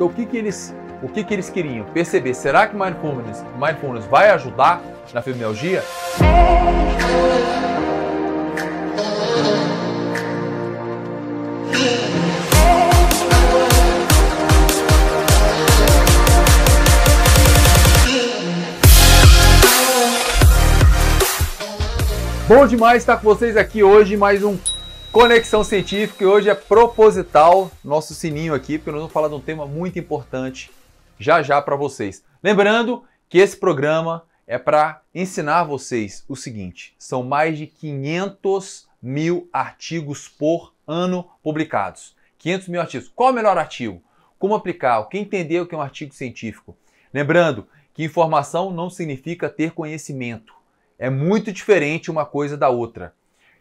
Então o que que eles queriam? Perceber, será que Mindfulness vai ajudar na fibromialgia? Bom demais estar com vocês aqui hoje, mais um Conexão Científica, e hoje é proposital nosso sininho aqui, porque nós vamos falar de um tema muito importante já para vocês. Lembrando que esse programa é para ensinar vocês o seguinte: são mais de 500 mil artigos por ano publicados. 500 mil artigos. Qual é o melhor artigo? Como aplicar? O que entender o que é um artigo científico? Lembrando que informação não significa ter conhecimento. É muito diferente uma coisa da outra.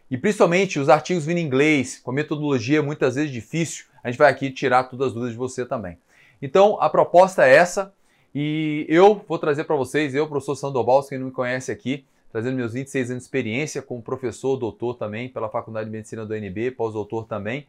E principalmente os artigos vindo em inglês, com a metodologia muitas vezes difícil, a gente vai aqui tirar todas as dúvidas de você também. Então a proposta é essa, e eu vou trazer para vocês, eu, professor Sandoval, quem não me conhece aqui, trazendo meus 26 anos de experiência como professor, doutor também, pela Faculdade de Medicina do UNB, pós-doutor também.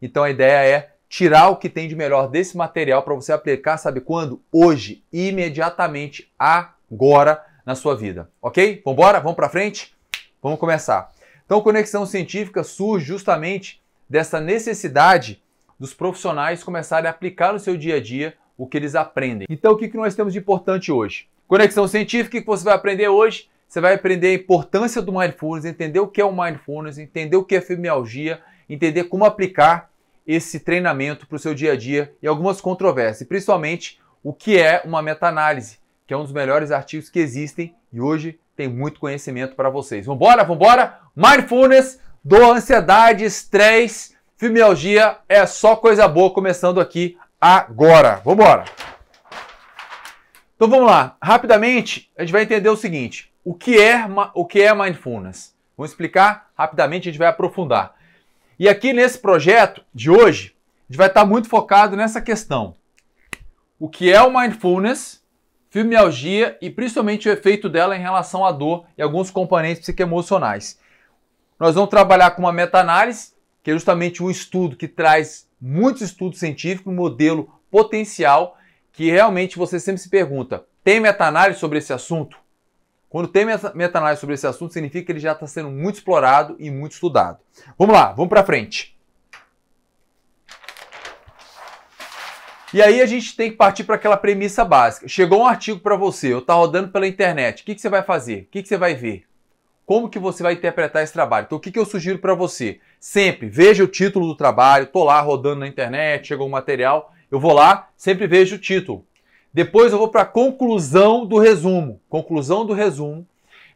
Então a ideia é tirar o que tem de melhor desse material para você aplicar, sabe quando? Hoje, imediatamente, agora, na sua vida, ok? Vamos embora? Vamos para frente? Vamos começar. Então, Conexão Científica surge justamente dessa necessidade dos profissionais começarem a aplicar no seu dia a dia o que eles aprendem. Então, o que nós temos de importante hoje? Conexão Científica, o que você vai aprender hoje? Você vai aprender a importância do Mindfulness, entender o que é o Mindfulness, entender o que é fibromialgia, entender como aplicar esse treinamento para o seu dia a dia e algumas controvérsias, e principalmente o que é uma meta-análise, que é um dos melhores artigos que existem e hoje tem muito conhecimento para vocês. Vambora, vambora! Mindfulness, dor, ansiedade, estresse, fibromialgia, é só coisa boa começando aqui agora. Vambora! Então vamos lá, rapidamente a gente vai entender o seguinte: o que é Mindfulness? Vamos explicar rapidamente, a gente vai aprofundar. E aqui nesse projeto de hoje, a gente vai estar muito focado nessa questão. O que é o Mindfulness, fibromialgia e principalmente o efeito dela em relação à dor e alguns componentes psicoemocionais. Nós vamos trabalhar com uma meta-análise, que é justamente um estudo que traz muitos estudos científicos, um modelo potencial, que realmente você sempre se pergunta: tem meta-análise sobre esse assunto? Quando tem meta-análise sobre esse assunto, significa que ele já está sendo muito explorado e muito estudado. Vamos lá, vamos para frente. E aí a gente tem que partir para aquela premissa básica. Chegou um artigo para você, ou está rodando pela internet, o que você vai fazer? O que você vai ver? Como que você vai interpretar esse trabalho? Então o que eu sugiro para você? Sempre veja o título do trabalho, estou lá rodando na internet, chegou um material, eu vou lá, sempre vejo o título. Depois eu vou para a conclusão do resumo. Conclusão do resumo.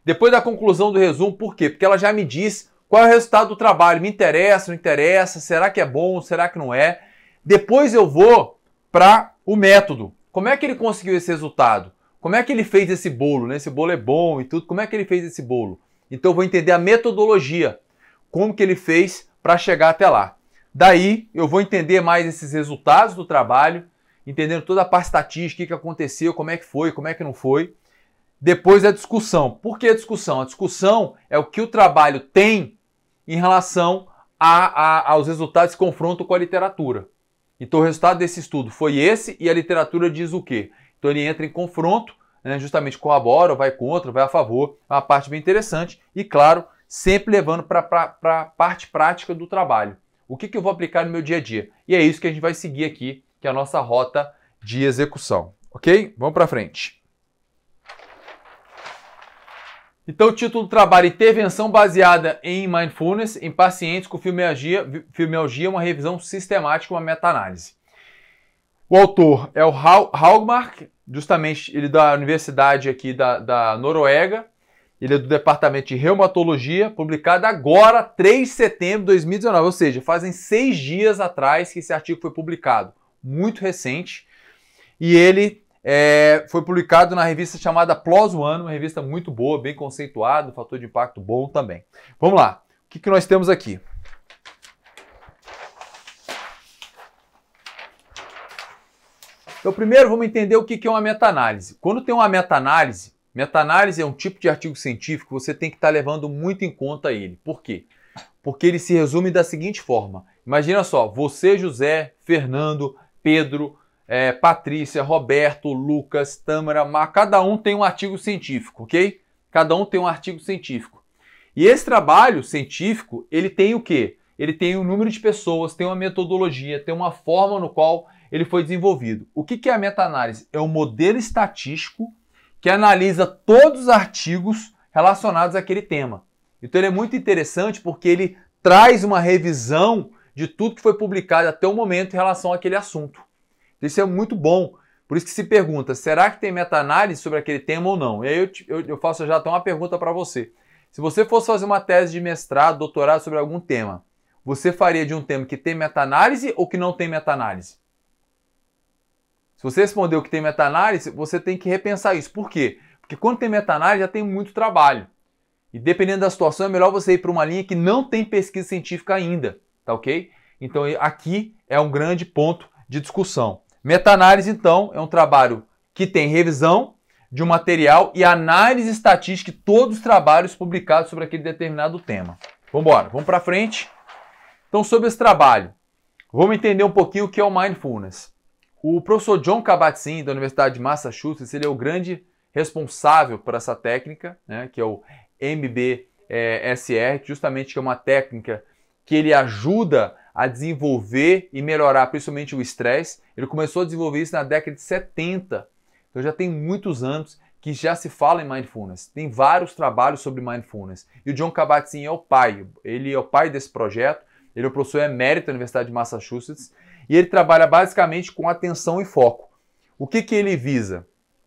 Depois da conclusão do resumo, por quê? Porque ela já me diz qual é o resultado do trabalho. Me interessa, não interessa, será que é bom, será que não é? Depois eu vou para o método. Como é que ele conseguiu esse resultado? Como é que ele fez esse bolo? Né? Esse bolo é bom e tudo. Como é que ele fez esse bolo? Então eu vou entender a metodologia. Como que ele fez para chegar até lá. Daí eu vou entender mais esses resultados do trabalho, entendendo toda a parte estatística, o que aconteceu, como é que foi, como é que não foi. Depois a discussão. Por que a discussão? A discussão é o que o trabalho tem em relação aos resultados que confrontam com a literatura. Então o resultado desse estudo foi esse e a literatura diz o quê? Então ele entra em confronto, né, justamente corrobora, vai contra, vai a favor. É uma parte bem interessante e, claro, sempre levando para a parte prática do trabalho. O que eu vou aplicar no meu dia a dia? E é isso que a gente vai seguir aqui, que é a nossa rota de execução. Ok? Vamos para frente. Então o título do trabalho: Intervenção baseada em Mindfulness em pacientes com fibromialgia, uma revisão sistemática, uma meta-análise. O autor é o Haugmark, justamente ele da Universidade aqui da Noruega, ele é do Departamento de Reumatologia, publicado agora, 3 de setembro de 2019, ou seja, fazem 6 dias atrás que esse artigo foi publicado, muito recente, e ele foi publicado na revista chamada PLOS ONE, uma revista muito boa, bem conceituada, fator de impacto bom também. Vamos lá, o que nós temos aqui? Então, primeiro vamos entender o que é uma meta-análise. Quando tem uma meta-análise é um tipo de artigo científico que você tem que estar levando muito em conta ele. Por quê? Porque ele se resume da seguinte forma. Imagina só, você, José, Fernando, Pedro, Patrícia, Roberto, Lucas, Tâmara, cada um tem um artigo científico, ok? Cada um tem um artigo científico. E esse trabalho científico, ele tem o quê? Ele tem um número de pessoas, tem uma metodologia, tem uma forma no qual ele foi desenvolvido. O que é a meta-análise? É um modelo estatístico que analisa todos os artigos relacionados àquele tema. Então ele é muito interessante porque ele traz uma revisão de tudo que foi publicado até o momento em relação àquele assunto. Isso é muito bom. Por isso que se pergunta, será que tem meta-análise sobre aquele tema ou não? E aí eu faço já até uma pergunta para você. Se você fosse fazer uma tese de mestrado, doutorado sobre algum tema, você faria de um tema que tem meta-análise ou que não tem meta-análise? Se você respondeu que tem meta-análise, você tem que repensar isso. Por quê? Porque quando tem meta-análise já tem muito trabalho. E dependendo da situação, é melhor você ir para uma linha que não tem pesquisa científica ainda, tá ok? Então aqui é um grande ponto de discussão. Meta-análise, então, é um trabalho que tem revisão de um material e análise estatística de todos os trabalhos publicados sobre aquele determinado tema. Vamos embora, vamos para frente. Então, sobre esse trabalho, vamos entender um pouquinho o que é o Mindfulness. O professor Jon Kabat-Zinn, da Universidade de Massachusetts, ele é o grande responsável por essa técnica, né, que é o MBSR, justamente que é uma técnica que ele ajuda a desenvolver e melhorar principalmente o estresse. Ele começou a desenvolver isso na década de 70, então já tem muitos anos que já se fala em Mindfulness. Tem vários trabalhos sobre Mindfulness. E o Jon Kabat-Zinn é o pai, ele é o pai desse projeto, ele é o professor emérito da Universidade de Massachusetts e ele trabalha basicamente com atenção e foco. O que ele visa?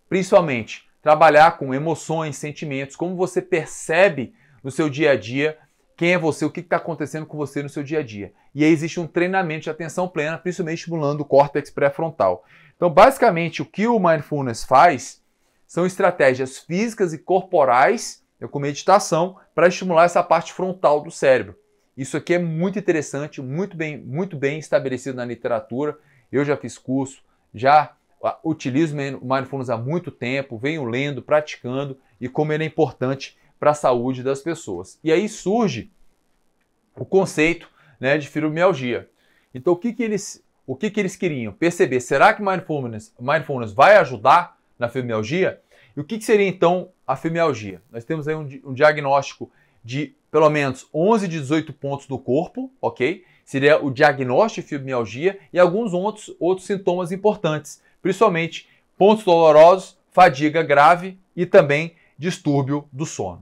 Principalmente trabalhar com emoções, sentimentos, como você percebe no seu dia a dia quem é você, o que está acontecendo com você no seu dia a dia. E aí existe um treinamento de atenção plena, principalmente estimulando o córtex pré-frontal. Então, basicamente, o que o Mindfulness faz são estratégias físicas e corporais, com meditação, para estimular essa parte frontal do cérebro. Isso aqui é muito interessante, muito bem estabelecido na literatura. Eu já fiz curso, já utilizo o Mindfulness há muito tempo, venho lendo, praticando e como ele é importante para a saúde das pessoas. E aí surge o conceito, né, de fibromialgia. Então o que eles queriam? Perceber, será que Mindfulness vai ajudar na fibromialgia? E o que seria então a fibromialgia? Nós temos aí um diagnóstico de pelo menos 11 de 18 pontos do corpo, ok? Seria o diagnóstico de fibromialgia e alguns outros sintomas importantes, principalmente pontos dolorosos, fadiga grave e também distúrbio do sono.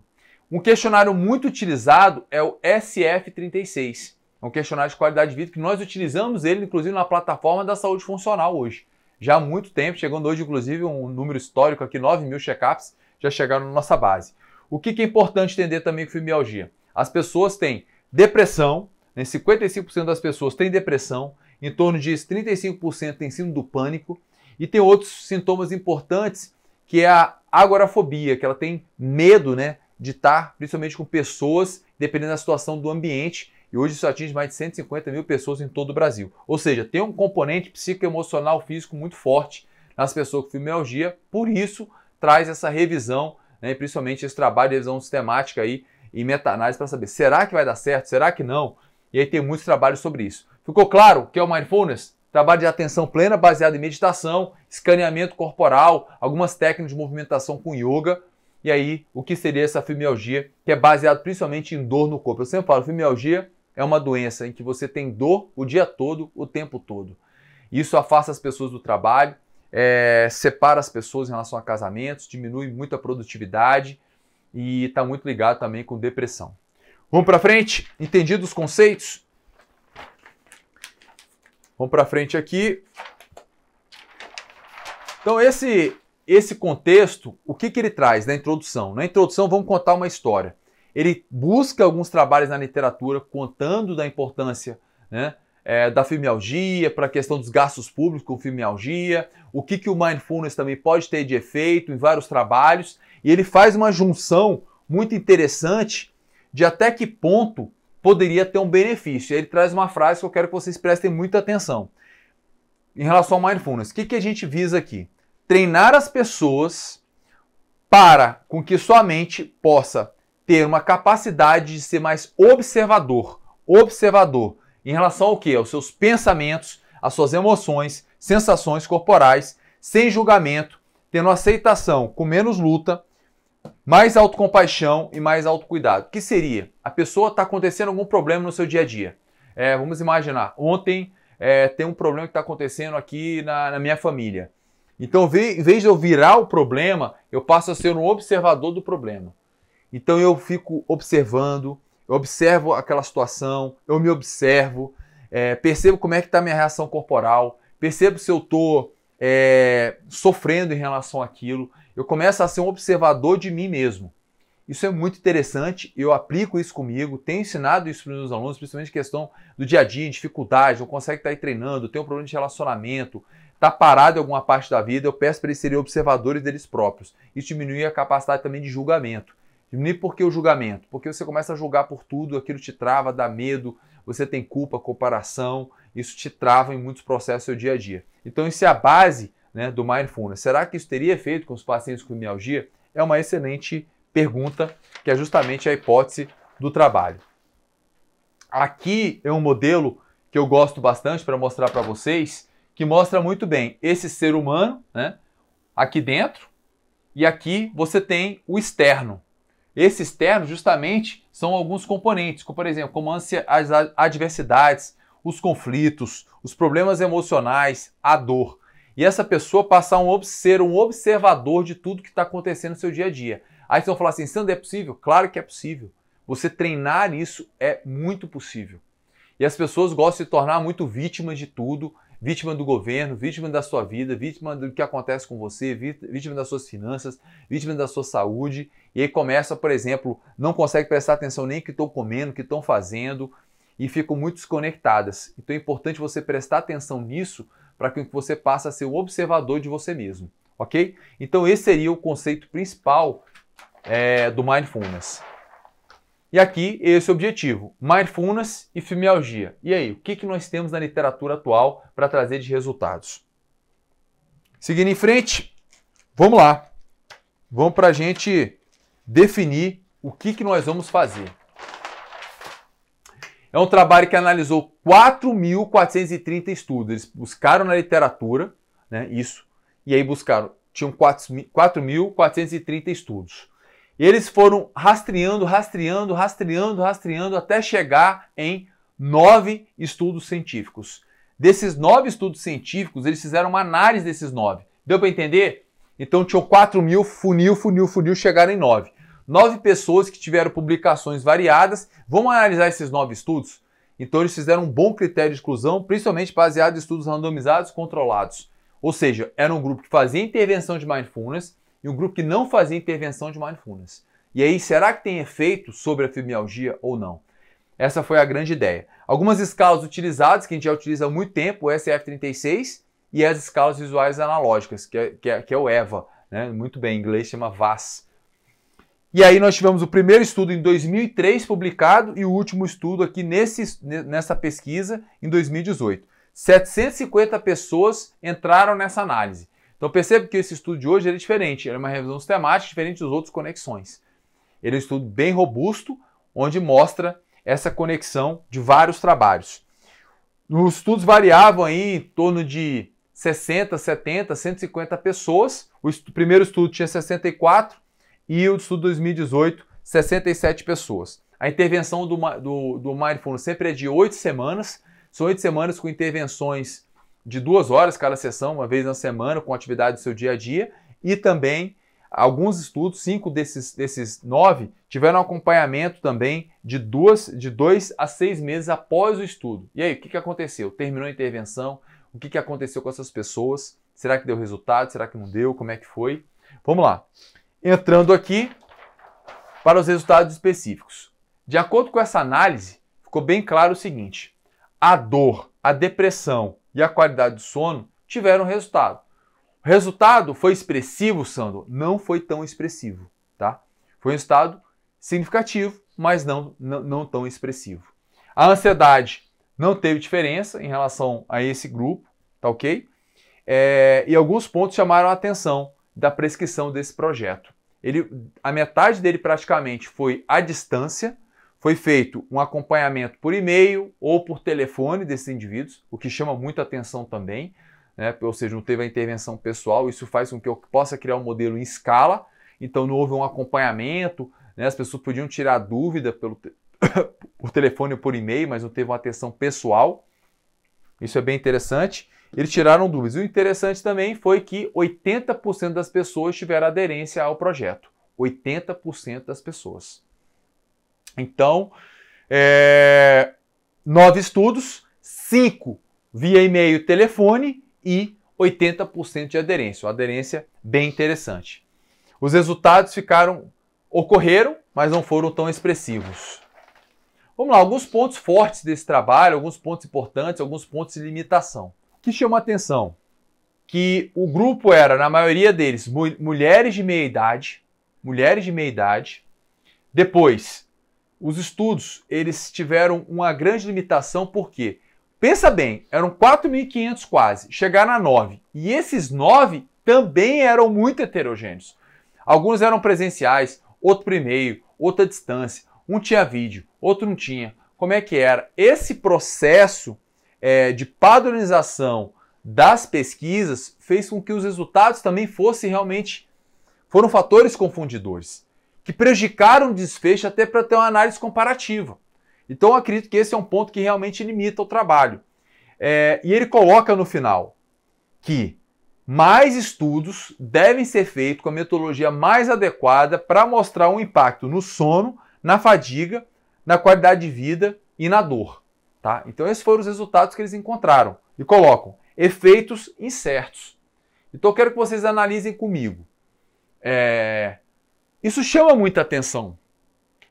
Um questionário muito utilizado é o SF36, é um questionário de qualidade de vida que nós utilizamos ele, inclusive, na plataforma da saúde funcional hoje. Já há muito tempo, chegando hoje, inclusive, um número histórico aqui, 9.000 check-ups já chegaram na nossa base. O que é importante entender também com fibromialgia? As pessoas têm depressão, né? 55% das pessoas têm depressão, em torno disso 35% têm síndrome do pânico e tem outros sintomas importantes que é a agorafobia, que ela tem medo, né, de estar principalmente com pessoas, dependendo da situação do ambiente, e hoje isso atinge mais de 150 mil pessoas em todo o Brasil. Ou seja, tem um componente psicoemocional físico muito forte nas pessoas com fibromialgia, por isso traz essa revisão, né, principalmente esse trabalho de revisão sistemática aí, e meta-análise para saber, será que vai dar certo, será que não? E aí tem muitos trabalhos sobre isso. Ficou claro o que é o Mindfulness? Trabalho de atenção plena baseado em meditação, escaneamento corporal, algumas técnicas de movimentação com yoga. E aí, o que seria essa fibromialgia, que é baseado principalmente em dor no corpo. Eu sempre falo, fibromialgia é uma doença em que você tem dor o dia todo, o tempo todo. Isso afasta as pessoas do trabalho, separa as pessoas em relação a casamentos, diminui muito a produtividade e está muito ligado também com depressão. Vamos para frente? Entendido os conceitos? Vamos para frente aqui. Então esse contexto, o que ele traz na introdução? Na introdução vamos contar uma história. Ele busca alguns trabalhos na literatura contando da importância, né, da fibromialgia, para a questão dos gastos públicos com fibromialgia, o que o Mindfulness também pode ter de efeito em vários trabalhos, e ele faz uma junção muito interessante de até que ponto poderia ter um benefício. Ele traz uma frase que eu quero que vocês prestem muita atenção. Em relação ao Mindfulness, o que a gente visa aqui? Treinar as pessoas para com que sua mente possa ter uma capacidade de ser mais observador em relação ao quê? Aos seus pensamentos, às suas emoções, sensações corporais, sem julgamento, tendo aceitação com menos luta, mais autocompaixão e mais autocuidado. O que seria? A pessoa está acontecendo algum problema no seu dia a dia. Vamos imaginar, ontem tem um problema que está acontecendo aqui na minha família. Então, em vez de eu virar o problema, eu passo a ser um observador do problema. Então eu fico observando, eu observo aquela situação, eu me observo, percebo como é que está a minha reação corporal, percebo se eu estou sofrendo em relação àquilo. Eu começo a ser um observador de mim mesmo. Isso é muito interessante, eu aplico isso comigo, tenho ensinado isso para os meus alunos, principalmente questão do dia a dia, dificuldade, não consegue estar aí treinando, tem um problema de relacionamento, está parado em alguma parte da vida, eu peço para eles serem observadores deles próprios. Isso diminui a capacidade também de julgamento. Diminui por que o julgamento? Porque você começa a julgar por tudo, aquilo te trava, dá medo, você tem culpa, comparação, isso te trava em muitos processos do seu dia a dia. Então isso é a base, né, do Mindfulness. Será que isso teria efeito com os pacientes com fibromialgia? É uma excelente pergunta, que é justamente a hipótese do trabalho. Aqui é um modelo que eu gosto bastante para mostrar para vocês, que mostra muito bem esse ser humano, né, aqui dentro, e aqui você tem o externo. Esse externo, justamente, são alguns componentes, como, por exemplo, como as adversidades, os conflitos, os problemas emocionais, a dor. E essa pessoa passar a ser um observador de tudo que está acontecendo no seu dia a dia. Aí vocês vão falar assim, Sandro, é possível? Claro que é possível. Você treinar isso é muito possível. E as pessoas gostam de se tornar muito vítimas de tudo, vítima do governo, vítima da sua vida, vítima do que acontece com você, vítima das suas finanças, vítima da sua saúde. E aí começa, por exemplo, não consegue prestar atenção nem no que estão comendo, no que estão fazendo, e ficam muito desconectadas. Então é importante você prestar atenção nisso para que você passe a ser o observador de você mesmo, ok? Então esse seria o conceito principal do Mindfulness. E aqui, esse é o objetivo, Mindfulness e fibromialgia. E aí, o que nós temos na literatura atual para trazer de resultados? Seguindo em frente, vamos lá. Vamos para a gente definir o que nós vamos fazer. É um trabalho que analisou 4.430 estudos. Eles buscaram na literatura, né, isso, e aí buscaram, tinham 4.430 estudos. E eles foram rastreando até chegar em 9 estudos científicos. Desses 9 estudos científicos, eles fizeram uma análise desses 9. Deu para entender? Então tinham 4.000, funil, chegaram em 9. 9 pessoas que tiveram publicações variadas. Vamos analisar esses 9 estudos? Então eles fizeram um bom critério de exclusão, principalmente baseado em estudos randomizados controlados. Ou seja, era um grupo que fazia intervenção de Mindfulness e um grupo que não fazia intervenção de Mindfulness. E aí, será que tem efeito sobre a fibromialgia ou não? Essa foi a grande ideia. Algumas escalas utilizadas, que a gente já utiliza há muito tempo, o SF36, e as escalas visuais analógicas, que é o EVA, né? Muito bem, em inglês chama VAS. E aí nós tivemos o primeiro estudo em 2003 publicado e o último estudo aqui nessa pesquisa em 2018. 750 pessoas entraram nessa análise. Então percebe que esse estudo de hoje é diferente, ele é uma revisão sistemática diferente dos outros conexões. Ele é um estudo bem robusto, onde mostra essa conexão de vários trabalhos. Os estudos variavam aí em torno de 60, 70, 150 pessoas. O primeiro estudo tinha 64 e o estudo 2018, 67 pessoas. A intervenção do Mindfulness sempre é de 8 semanas. São 8 semanas com intervenções de 2 horas cada sessão, uma vez na semana, com atividade do seu dia a dia. E também alguns estudos, 5 desses 9, tiveram acompanhamento também de 2 a 6 meses após o estudo. E aí, o que aconteceu? Terminou a intervenção? O que aconteceu com essas pessoas? Será que deu resultado? Será que não deu? Como é que foi? Vamos lá. Entrando aqui para os resultados específicos. De acordo com essa análise, ficou bem claro o seguinte: a dor, a depressão e a qualidade do sono tiveram resultado. O resultado foi expressivo, Sandro? Não foi tão expressivo, tá? Foi um resultado significativo, mas não tão expressivo. A ansiedade não teve diferença em relação a esse grupo, tá ok? E alguns pontos chamaram a atenção da prescrição desse projeto. A metade dele praticamente foi à distância, foi feito um acompanhamento por e-mail ou por telefone desses indivíduos, o que chama muita atenção também. né? Ou seja, não teve a intervenção pessoal. Isso faz com que eu possa criar um modelo em escala. Então não houve um acompanhamento, né? As pessoas podiam tirar dúvida por telefone ou por e-mail, mas não teve uma atenção pessoal. Isso é bem interessante. Eles tiraram dúvidas. O interessante também foi que 80% das pessoas tiveram aderência ao projeto. 80% das pessoas. Então, 9 estudos, 5 via e-mail e telefone e 80% de aderência. Uma aderência bem interessante. Os resultados ocorreram, mas não foram tão expressivos. Vamos lá, alguns pontos fortes desse trabalho, alguns pontos importantes, alguns pontos de limitação. O que chama a atenção? Que o grupo era, na maioria deles, mulheres de meia idade. Depois, os estudos, eles tiveram uma grande limitação, porque, pensa bem, eram 4.500 quase, chegaram a 9. E esses 9 também eram muito heterogêneos. Alguns eram presenciais, outro por e-mail, outra à distância. Um tinha vídeo, outro não tinha. Como é que era? Esse processo de padronização das pesquisas fez com que os resultados também foram fatores confundidores, que prejudicaram o desfecho até para ter uma análise comparativa. Então eu acredito que esse é um ponto que realmente limita o trabalho. E ele coloca no final que mais estudos devem ser feitos com a metodologia mais adequada para mostrar um impacto no sono, na fadiga, na qualidade de vida e na dor. Tá? Então esses foram os resultados que eles encontraram. E colocam efeitos incertos. Então eu quero que vocês analisem comigo. Isso chama muita atenção.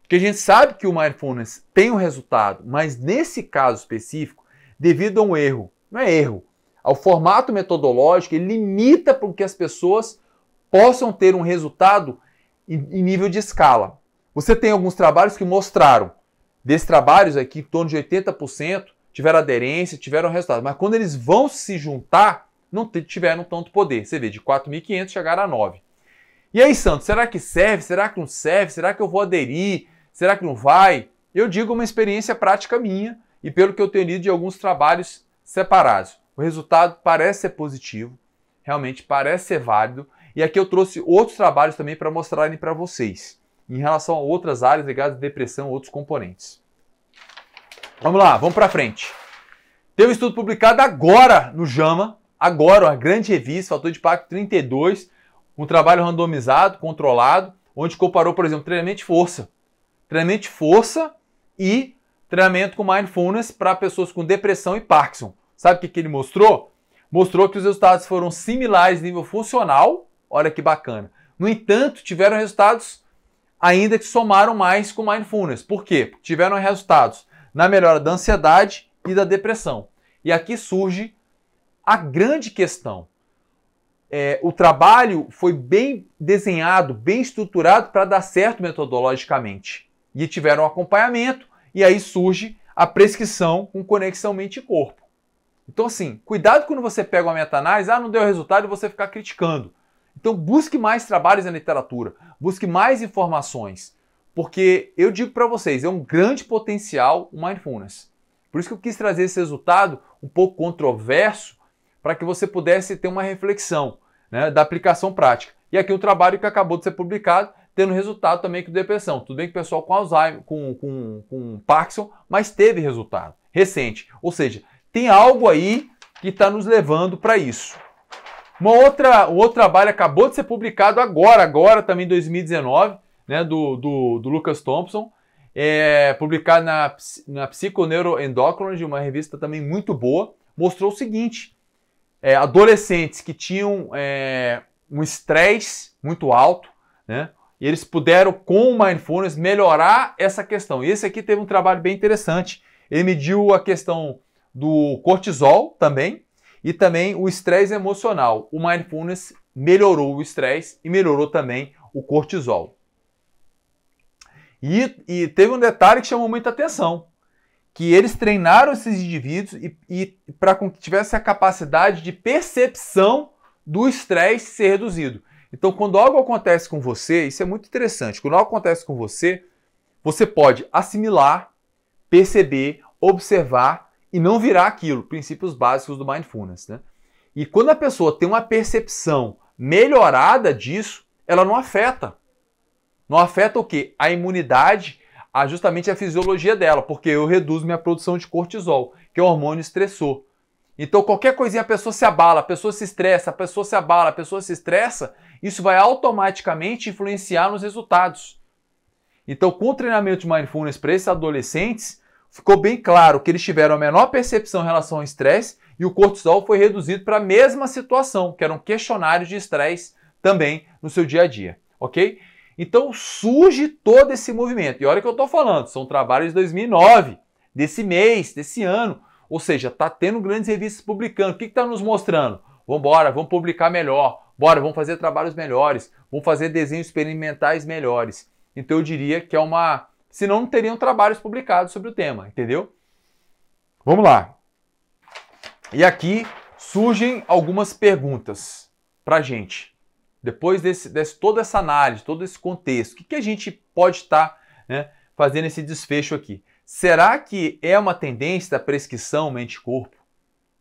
Porque a gente sabe que o Mindfulness tem um resultado, mas nesse caso específico, devido a um erro, não é erro, ao formato metodológico, ele limita para que as pessoas possam ter um resultado em nível de escala. Você tem alguns trabalhos que mostraram, desses trabalhos aqui, em torno de 80% tiveram aderência, tiveram resultado. Mas quando eles vão se juntar, não tiveram tanto poder. Você vê, de 4.500 chegaram a 9. E aí, Santos, será que serve? Será que não serve? Será que eu vou aderir? Será que não vai? Eu digo uma experiência prática minha e pelo que eu tenho lido de alguns trabalhos separados. O resultado parece ser positivo, realmente parece ser válido. E aqui eu trouxe outros trabalhos também para mostrarem para vocês, em relação a outras áreas ligadas à depressão e outros componentes. Vamos lá, vamos para frente. Tem um estudo publicado agora no JAMA, agora, uma grande revista, fator de impacto 32, um trabalho randomizado, controlado, onde comparou, por exemplo, treinamento de força e treinamento com mindfulness para pessoas com depressão e Parkinson. Sabe o que ele mostrou? Mostrou que os resultados foram similares em nível funcional, olha que bacana. No entanto, tiveram resultados ainda que somaram mais com mindfulness. Por quê? Porque tiveram resultados na melhora da ansiedade e da depressão. E aqui surge a grande questão. O trabalho foi bem desenhado, bem estruturado para dar certo metodologicamente. E tiveram um acompanhamento, e aí surge a prescrição com conexão mente e corpo. Então assim, cuidado quando você pega uma meta-análise, não deu resultado e você ficar criticando. Então busque mais trabalhos na literatura, busque mais informações, porque eu digo para vocês, é um grande potencial o Mindfulness. Por isso que eu quis trazer esse resultado um pouco controverso, para que você pudesse ter uma reflexão, né, da aplicação prática. E aqui o trabalho que acabou de ser publicado, tendo resultado também com depressão. Tudo bem que o pessoal com Alzheimer, com Parkinson, mas teve resultado recente. Ou seja, tem algo aí que está nos levando para isso. Um outro trabalho acabou de ser publicado agora também em 2019, né, do Lucas Thompson, publicado na Psychoneuroendocrinology, uma revista também muito boa, mostrou o seguinte: adolescentes que tinham um estresse muito alto, né, e eles puderam, com o Mindfulness, melhorar essa questão. E esse aqui teve um trabalho bem interessante. Ele mediu a questão do cortisol também, e também o estresse emocional. O Mindfulness melhorou o estresse e melhorou também o cortisol. E teve um detalhe que chamou muita atenção, que eles treinaram esses indivíduos e para que tivesse a capacidade de percepção do estresse ser reduzido. Então, quando algo acontece com você, isso é muito interessante, quando algo acontece com você, você pode assimilar, perceber, observar e não virar aquilo, princípios básicos do Mindfulness, né? E quando a pessoa tem uma percepção melhorada disso, ela não afeta. Não afeta o quê? A imunidade, justamente a fisiologia dela, porque eu reduzo minha produção de cortisol, que é o hormônio estressor. Então qualquer coisinha a pessoa se abala, a pessoa se estressa, a pessoa se abala, a pessoa se estressa, isso vai automaticamente influenciar nos resultados. Então com o treinamento de Mindfulness para esses adolescentes, ficou bem claro que eles tiveram a menor percepção em relação ao estresse e o cortisol foi reduzido para a mesma situação, que eram questionários de estresse também no seu dia a dia, ok? Então surge todo esse movimento. E olha o que eu estou falando, são trabalhos de 2009, desse mês, desse ano. Ou seja, está tendo grandes revistas publicando. O que está nos mostrando? Vamos embora, vamos publicar melhor. Bora, vamos fazer trabalhos melhores. Vamos fazer desenhos experimentais melhores. Então eu diria que é uma... Senão não teriam trabalhos publicados sobre o tema, entendeu? Vamos lá. E aqui surgem algumas perguntas para a gente. Depois toda essa análise, todo esse contexto, o que a gente pode estar fazendo esse desfecho aqui? Será que é uma tendência da prescrição mente-corpo?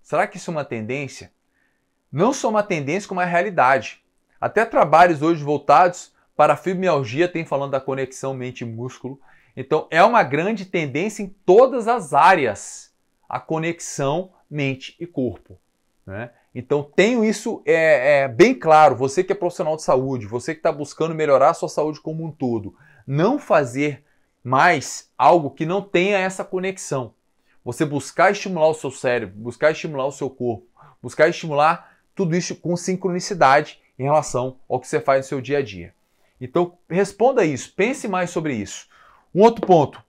Será que isso é uma tendência? Não só uma tendência, como uma realidade. Até trabalhos hoje voltados para a fibromialgia têm falando da conexão mente-músculo. Então é uma grande tendência em todas as áreas, a conexão mente e corpo, né? Então tenho isso bem claro, você que é profissional de saúde, você que está buscando melhorar a sua saúde como um todo, não fazer mais algo que não tenha essa conexão. Você buscar estimular o seu cérebro, buscar estimular o seu corpo, buscar estimular tudo isso com sincronicidade em relação ao que você faz no seu dia a dia. Então responda isso, pense mais sobre isso. Um outro ponto,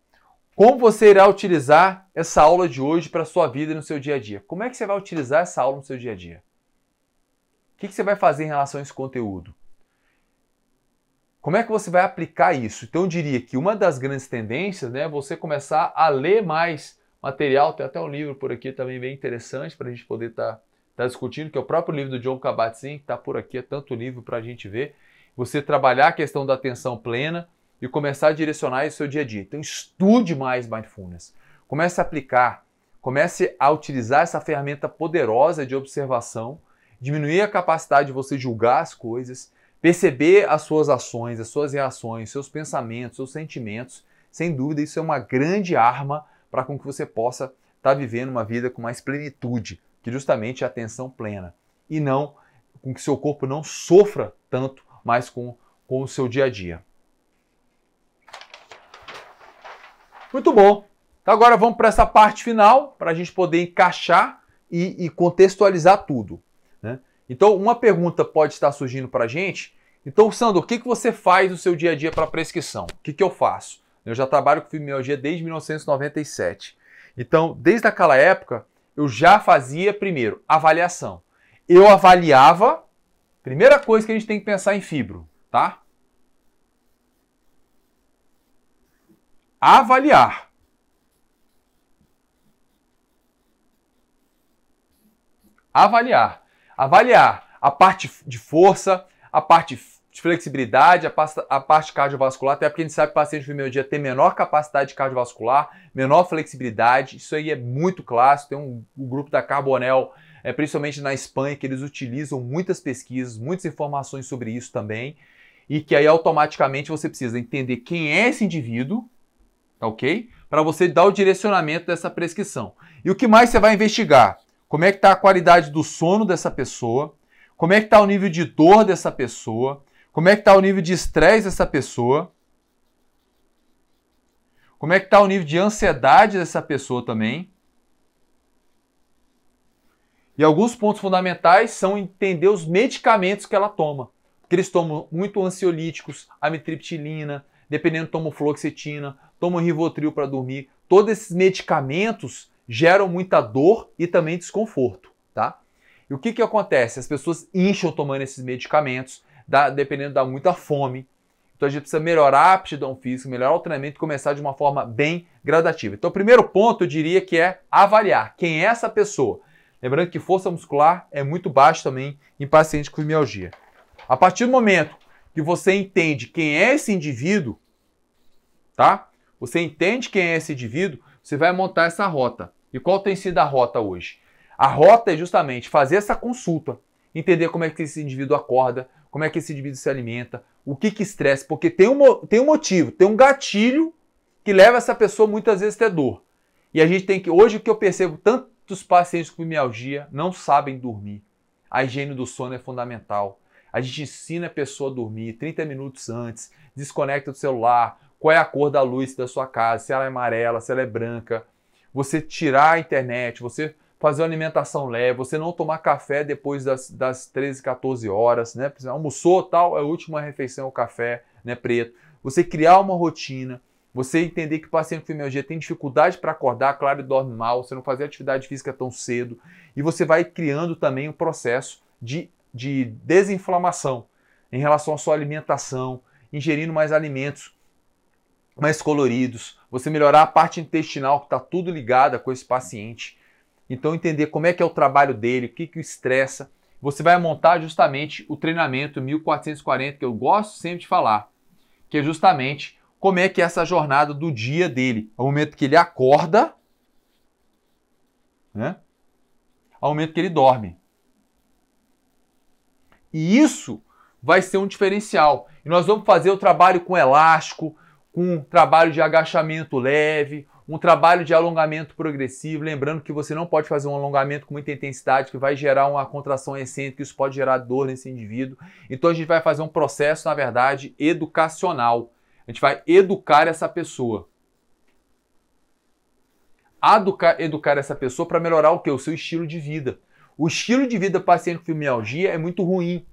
como você irá utilizar essa aula de hoje para a sua vida e no seu dia a dia? Como é que você vai utilizar essa aula no seu dia a dia? O que você vai fazer em relação a esse conteúdo? Como é que você vai aplicar isso? Então eu diria que uma das grandes tendências é você começar a ler mais material. Tem até um livro por aqui também bem interessante para a gente poder estar discutindo, que é o próprio livro do John Kabat-Zinn, que está por aqui, é tanto livro para a gente ver. Você trabalhar a questão da atenção plena e começar a direcionar isso no seu dia a dia. Então estude mais Mindfulness. Comece a aplicar, comece a utilizar essa ferramenta poderosa de observação, diminuir a capacidade de você julgar as coisas, perceber as suas ações, as suas reações, seus pensamentos, seus sentimentos. Sem dúvida, isso é uma grande arma para que você possa estar vivendo uma vida com mais plenitude, que justamente é a atenção plena. E não com que seu corpo não sofra tanto mais com o seu dia a dia. Muito bom. Então agora vamos para essa parte final, para a gente poder encaixar e contextualizar tudo, né? Então uma pergunta pode estar surgindo para a gente. Então, Sandro, o que você faz no seu dia a dia para prescrição? O que eu faço? Eu já trabalho com fibromialgia desde 1997. Então, desde aquela época, eu já fazia, primeiro, avaliação. Eu avaliava, primeira coisa que a gente tem que pensar em fibro, tá? Avaliar. Avaliar. Avaliar a parte de força, a parte de flexibilidade, a parte cardiovascular, até porque a gente sabe que o paciente de fibromialgia tem menor capacidade cardiovascular, menor flexibilidade. Isso aí é muito clássico. Tem um grupo da Carbonell, principalmente na Espanha, que eles utilizam muitas pesquisas, muitas informações sobre isso também, e que aí automaticamente você precisa entender quem é esse indivíduo, ok? Para você dar o direcionamento dessa prescrição. E o que mais você vai investigar? Como é que está a qualidade do sono dessa pessoa? Como é que está o nível de dor dessa pessoa? Como é que está o nível de estresse dessa pessoa? Como é que está o nível de ansiedade dessa pessoa também? E alguns pontos fundamentais são entender os medicamentos que ela toma. Porque eles tomam muito ansiolíticos, amitriptilina, dependendo tomam fluoxetina, tomam Rivotril para dormir. Todos esses medicamentos geram muita dor e também desconforto, tá? E o que acontece? As pessoas incham tomando esses medicamentos, dependendo dá muita fome. Então a gente precisa melhorar a aptidão física, melhorar o treinamento e começar de uma forma bem gradativa. Então o primeiro ponto eu diria que é avaliar quem é essa pessoa. Lembrando que força muscular é muito baixa também em pacientes com fibromialgia. A partir do momento que você entende quem é esse indivíduo, tá? Você entende quem é esse indivíduo, você vai montar essa rota. E qual tem sido a rota hoje? A rota é justamente fazer essa consulta, entender como é que esse indivíduo acorda, como é que esse indivíduo se alimenta, o que estressa, porque tem um motivo, tem um gatilho que leva essa pessoa muitas vezes a ter dor. E a gente tem que, hoje o que eu percebo, tantos pacientes com fibromialgia não sabem dormir. A higiene do sono é fundamental. A gente ensina a pessoa a dormir 30 minutos antes, desconecta do celular, qual é a cor da luz da sua casa, se ela é amarela, se ela é branca. Você tirar a internet, você fazer uma alimentação leve, você não tomar café depois das 13, 14 horas, né? Almoçou, tal, é a última refeição, o café, né, preto. Você criar uma rotina, você entender que o paciente com fibromialgia tem dificuldade para acordar, claro, e dorme mal, você não fazer atividade física tão cedo, e você vai criando também um processo de desinflamação em relação à sua alimentação, ingerindo mais alimentos mais coloridos, você melhorar a parte intestinal, que está tudo ligada com esse paciente. Então entender como é que é o trabalho dele, o que o estressa. Você vai montar justamente o treinamento 1440, que eu gosto sempre de falar, que é justamente como é que é essa jornada do dia dele, ao momento que ele acorda, né, ao momento que ele dorme. E isso vai ser um diferencial. E nós vamos fazer o trabalho com elástico, com um trabalho de agachamento leve, um trabalho de alongamento progressivo, lembrando que você não pode fazer um alongamento com muita intensidade, que vai gerar uma contração excêntrica, isso pode gerar dor nesse indivíduo. Então a gente vai fazer um processo, na verdade, educacional. A gente vai educar essa pessoa. Educar essa pessoa para melhorar o quê? O seu estilo de vida. O estilo de vida do paciente com fibromialgia é muito ruim.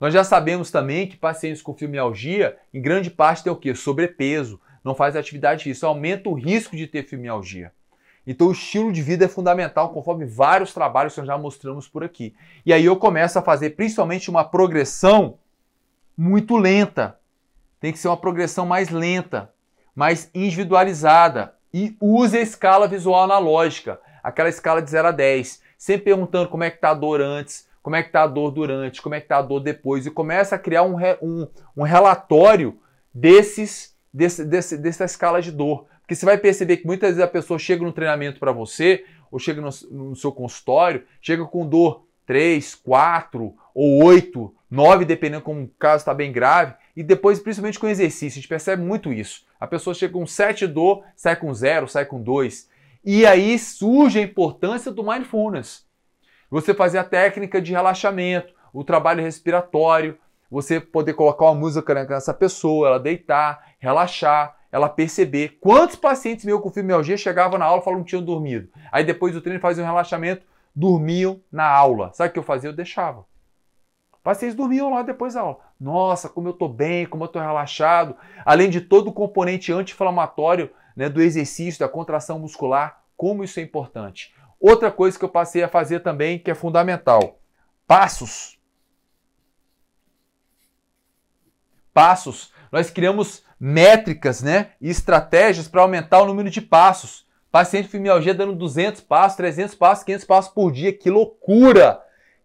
Nós já sabemos também que pacientes com fibromialgia, em grande parte, tem o quê? Sobrepeso, não faz atividade física, isso aumenta o risco de ter fibromialgia. Então o estilo de vida é fundamental, conforme vários trabalhos que nós já mostramos por aqui. E aí eu começo a fazer principalmente uma progressão muito lenta. Tem que ser uma progressão mais lenta, mais individualizada. E use a escala visual analógica, aquela escala de 0 a 10. Sempre perguntando como é que está a dor antes, como é que está a dor durante, como é que está a dor depois. E começa a criar um relatório dessa escala de dor. Porque você vai perceber que muitas vezes a pessoa chega no treinamento para você, ou chega no seu consultório, chega com dor 3, 4 ou 8, 9, dependendo como o caso está bem grave, e depois, principalmente com exercício, a gente percebe muito isso. A pessoa chega com 7 de dor, sai com 0, sai com 2. E aí surge a importância do mindfulness. Você fazer a técnica de relaxamento, o trabalho respiratório, você poder colocar uma música nessa pessoa, ela deitar, relaxar, ela perceber. Quantos pacientes meus com fibromialgia chegavam na aula e falavam que tinham dormido? Aí depois do treino faziam um relaxamento, dormiam na aula. Sabe o que eu fazia? Eu deixava. Pacientes dormiam lá depois da aula. Nossa, como eu estou bem, como eu estou relaxado. Além de todo o componente anti-inflamatório, né, do exercício, da contração muscular, como isso é importante. Outra coisa que eu passei a fazer também, que é fundamental. Passos. Passos. Nós criamos métricas, né, e estratégias para aumentar o número de passos. Paciente com fibromialgia dando 200 passos, 300 passos, 500 passos por dia. Que loucura!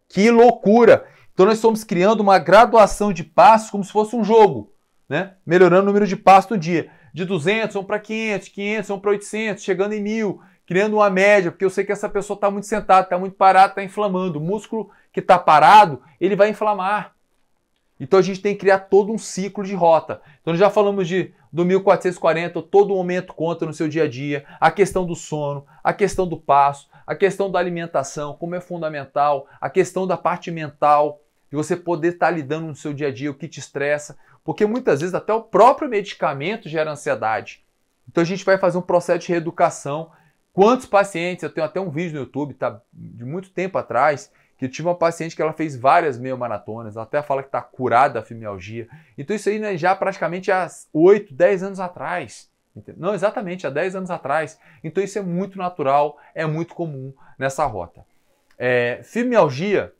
Que loucura! Então nós estamos criando uma graduação de passos como se fosse um jogo, né? Melhorando o número de passos no dia. De 200 vão para 500, 500 vão para 800, chegando em 1000, criando uma média, porque eu sei que essa pessoa está muito sentada, está muito parada, está inflamando. O músculo que está parado, ele vai inflamar. Então a gente tem que criar todo um ciclo de rota. Então já falamos do 1440, todo momento conta no seu dia a dia, a questão do sono, a questão do passo, a questão da alimentação, como é fundamental, a questão da parte mental, de você poder estar lidando no seu dia a dia, o que te estressa, porque muitas vezes até o próprio medicamento gera ansiedade. Então a gente vai fazer um processo de reeducação. Quantos pacientes, eu tenho até um vídeo no YouTube, tá, de muito tempo atrás, que eu tive uma paciente que ela fez várias meia maratonas, ela até fala que está curada da fibromialgia. Então isso aí, né, já praticamente há 8, 10 anos atrás. Não, exatamente, há 10 anos atrás. Então isso é muito natural, é muito comum nessa rota. Fibromialgia,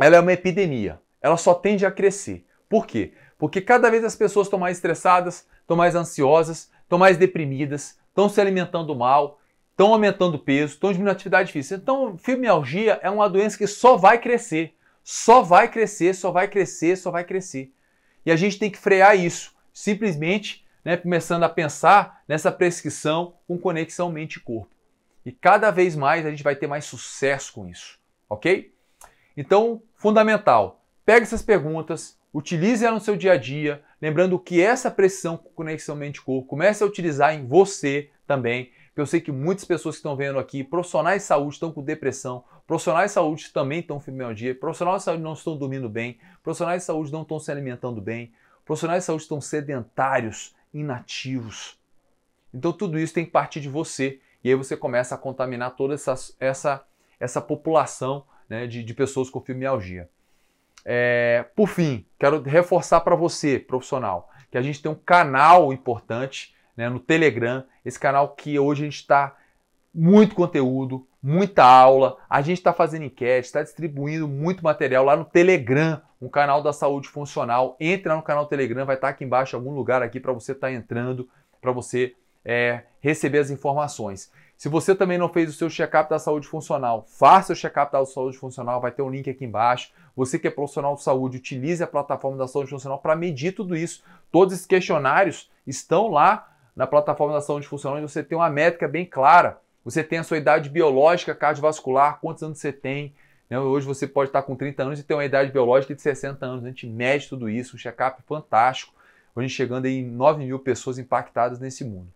ela é uma epidemia. Ela só tende a crescer. Por quê? Porque cada vez as pessoas estão mais estressadas, estão mais ansiosas, estão mais deprimidas, estão se alimentando mal, estão aumentando o peso, estão diminuindo a atividade física. Então, fibromialgia é uma doença que só vai crescer. Só vai crescer, só vai crescer, só vai crescer. E a gente tem que frear isso. Simplesmente, né, começando a pensar nessa prescrição com conexão mente e corpo. E cada vez mais a gente vai ter mais sucesso com isso, ok? Então, fundamental, pegue essas perguntas, utilize elas no seu dia a dia, lembrando que essa pressão com conexão mente-corpo comece a utilizar em você também, porque eu sei que muitas pessoas que estão vendo aqui, profissionais de saúde estão com depressão, profissionais de saúde também estão com fibromialgia, profissionais de saúde não estão dormindo bem, profissionais de saúde não estão se alimentando bem, profissionais de saúde estão sedentários, inativos. Então tudo isso tem que partir de você e aí você começa a contaminar toda essa população, né, de pessoas com fibromialgia. Por fim, quero reforçar para você, profissional, que a gente tem um canal importante, né, no Telegram, esse canal que hoje a gente está muito conteúdo, muita aula, a gente está fazendo enquete, está distribuindo muito material lá no Telegram, um canal da saúde funcional. Entre lá no canal Telegram, vai estar aqui embaixo, em algum lugar aqui para você estar entrando, para você receber as informações. Se você também não fez o seu check-up da saúde funcional, faça o check-up da saúde funcional, vai ter um link aqui embaixo. Você que é profissional de saúde, utilize a plataforma da saúde funcional para medir tudo isso. Todos esses questionários estão lá na plataforma da saúde funcional, onde você tem uma métrica bem clara. Você tem a sua idade biológica cardiovascular, quantos anos você tem. Né? Hoje você pode estar com 30 anos e ter uma idade biológica de 60 anos. A gente mede tudo isso, um check-up fantástico. Hoje chegando em 9 mil pessoas impactadas nesse mundo.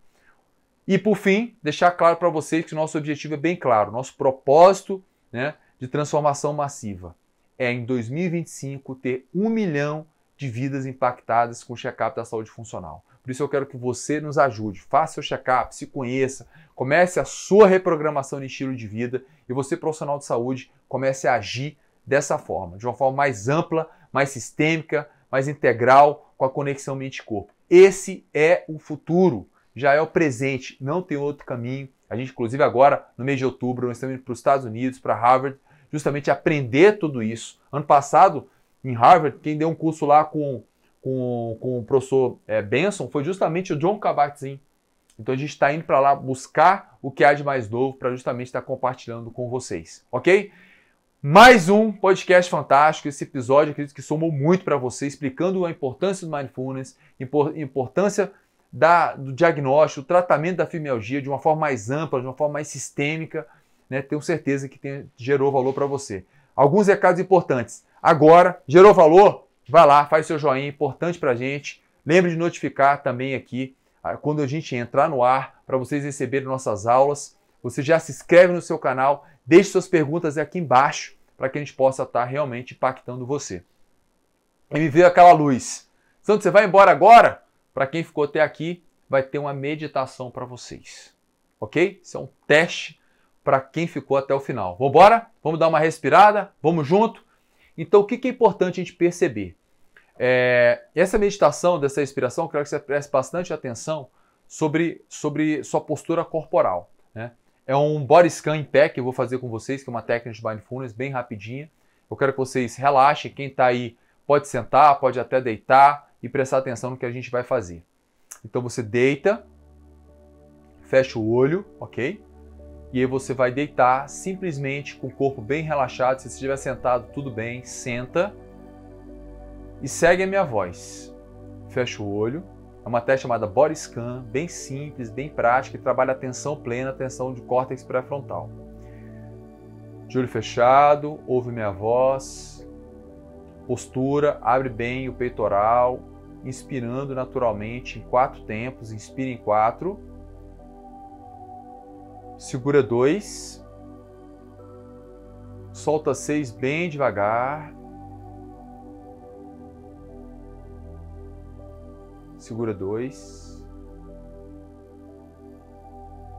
E por fim, deixar claro para vocês que o nosso objetivo é bem claro. Nosso propósito, né, de transformação massiva é em 2025 ter 1 milhão de vidas impactadas com o check-up da saúde funcional. Por isso eu quero que você nos ajude, faça seu check-up, se conheça, comece a sua reprogramação de estilo de vida e você, profissional de saúde, comece a agir dessa forma, de uma forma mais ampla, mais sistêmica, mais integral, com a conexão mente-corpo. Esse é o futuro, já é o presente, não tem outro caminho. A gente, inclusive agora, no mês de outubro, nós estamos indo para os Estados Unidos, para Harvard, justamente aprender tudo isso. Ano passado, em Harvard, quem deu um curso lá com o professor Benson foi justamente o John Kabat-Zinn. Então a gente está indo para lá buscar o que há de mais novo para justamente estar compartilhando com vocês, ok? Mais um podcast fantástico. Esse episódio, eu acredito que somou muito para você, explicando a importância do Mindfulness, importância do diagnóstico, do tratamento da fibromialgia de uma forma mais ampla, de uma forma mais sistêmica, né? Tenho certeza que gerou valor para você. Alguns recados importantes. Agora, gerou valor? Vai lá, faz seu joinha, importante para a gente. Lembre de notificar também aqui, quando a gente entrar no ar, para vocês receberem nossas aulas. Você já se inscreve no seu canal, deixe suas perguntas aqui embaixo, para que a gente possa estar realmente impactando você. E me veio aquela luz. Santo, você vai embora agora? Para quem ficou até aqui, vai ter uma meditação para vocês. Ok? Isso é um teste para quem ficou até o final. Vamos embora? Vamos dar uma respirada? Vamos junto? Então, o que é importante a gente perceber? Essa meditação, dessa respiração, eu quero que você preste bastante atenção sobre sua postura corporal. Né? É um body scan em pé que eu vou fazer com vocês, que é uma técnica de mindfulness bem rapidinha. Eu quero que vocês relaxem. Quem está aí pode sentar, pode até deitar e prestar atenção no que a gente vai fazer. Então você deita, fecha o olho, ok? E aí você vai deitar simplesmente com o corpo bem relaxado. Se você estiver sentado, tudo bem, senta e segue a minha voz. Fecha o olho. É uma técnica chamada Body Scan, bem simples, bem prática, que trabalha a atenção plena, a atenção de córtex pré-frontal. De olho fechado, ouve minha voz. Postura, abre bem o peitoral, inspirando naturalmente em 4 tempos. Inspira em 4. Segura 2. Solta 6 bem devagar. Segura 2.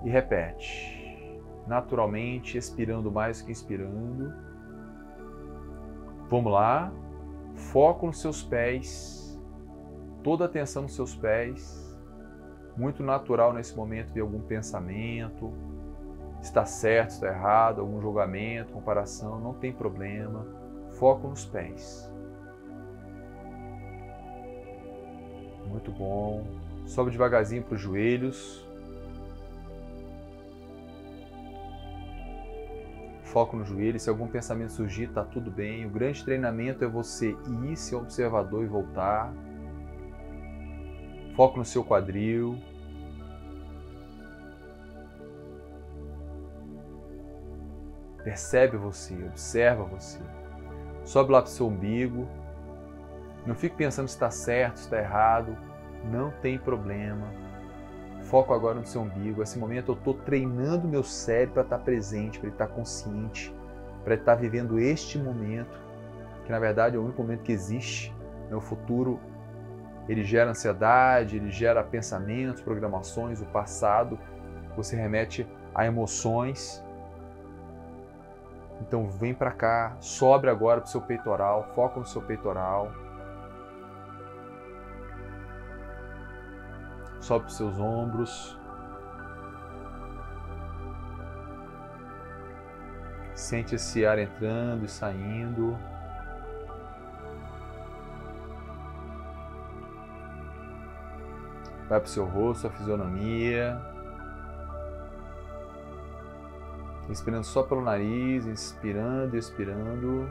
E repete. Naturalmente, expirando mais que inspirando. Vamos lá. Foco nos seus pés. Toda a atenção nos seus pés. Muito natural nesse momento ver algum pensamento. Está certo, está errado, algum julgamento, comparação, não tem problema. Foco nos pés. Muito bom. Sobe devagarzinho para os joelhos. Foco no joelho. Se algum pensamento surgir, está tudo bem. O grande treinamento é você ir ser observador e voltar. Foco no seu quadril. Percebe você, observa você. Sobe lá para o seu umbigo. Não fique pensando se está certo, se está errado. Não tem problema. Foco agora no seu umbigo. Nesse momento eu estou treinando meu cérebro para estar presente, para ele estar consciente, para ele estar vivendo este momento, que na verdade é o único momento que existe. O futuro, ele gera ansiedade, ele gera pensamentos, programações, o passado. Você remete a emoções. Então vem para cá, sobe agora para o seu peitoral, foca no seu peitoral. Sobe para os seus ombros. Sente esse ar entrando e saindo. Vai para o seu rosto, a fisionomia. Inspirando só pelo nariz, inspirando e expirando.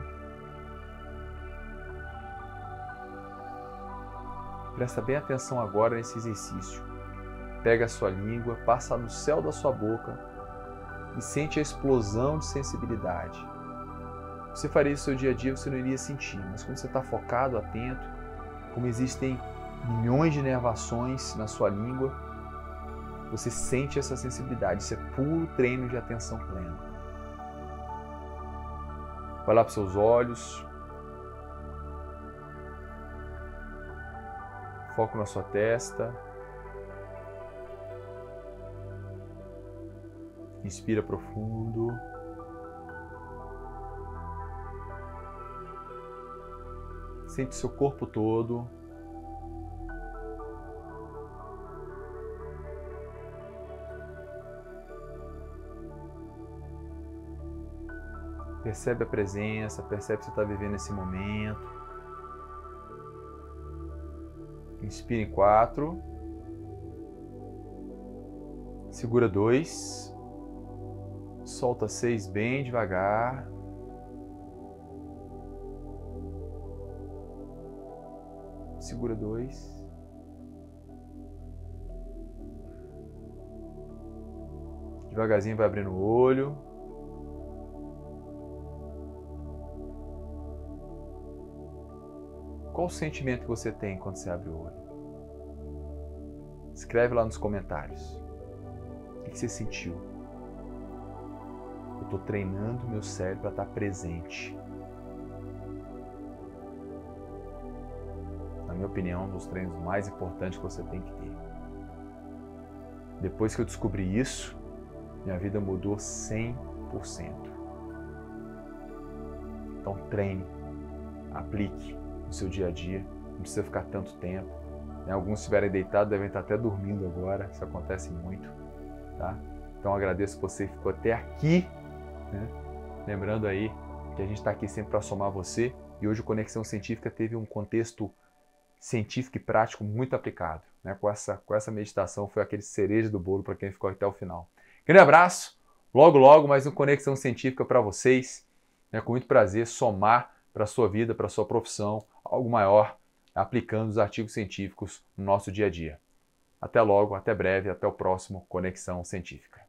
Presta bem atenção agora nesse exercício. Pega a sua língua, passa no céu da sua boca e sente a explosão de sensibilidade. Você faria isso no seu dia a dia, você não iria sentir, mas quando você está focado, atento, como existem milhões de inervações na sua língua, você sente essa sensibilidade. Isso é puro treino de atenção plena. Vai lá para os seus olhos. Foco na sua testa. Inspira profundo. Sente seu corpo todo. Percebe a presença, percebe que você está vivendo esse momento. Inspira em 4. Segura 2. Solta 6 bem devagar. Segura 2. Devagarzinho vai abrindo o olho. Qual o sentimento que você tem quando você abre o olho? Escreve lá nos comentários. O que você sentiu? Eu estou treinando meu cérebro para estar presente. Na minha opinião, um dos treinos mais importantes que você tem que ter. Depois que eu descobri isso, minha vida mudou 100%. Então treine, aplique no seu dia a dia, não precisa ficar tanto tempo. Alguns estiverem deitados devem estar até dormindo agora, isso acontece muito, tá? Então agradeço você que ficou até aqui, né? Lembrando aí que a gente está aqui sempre para somar você, e hoje o Conexão Científica teve um contexto científico e prático muito aplicado, né? Com essa meditação foi aquele cereja do bolo para quem ficou até o final. Grande abraço, logo mais um Conexão Científica para vocês, né? Com muito prazer somar para a sua vida, para a sua profissão, algo maior, aplicando os artigos científicos no nosso dia a dia. Até logo, até breve, até o próximo Conexão Científica.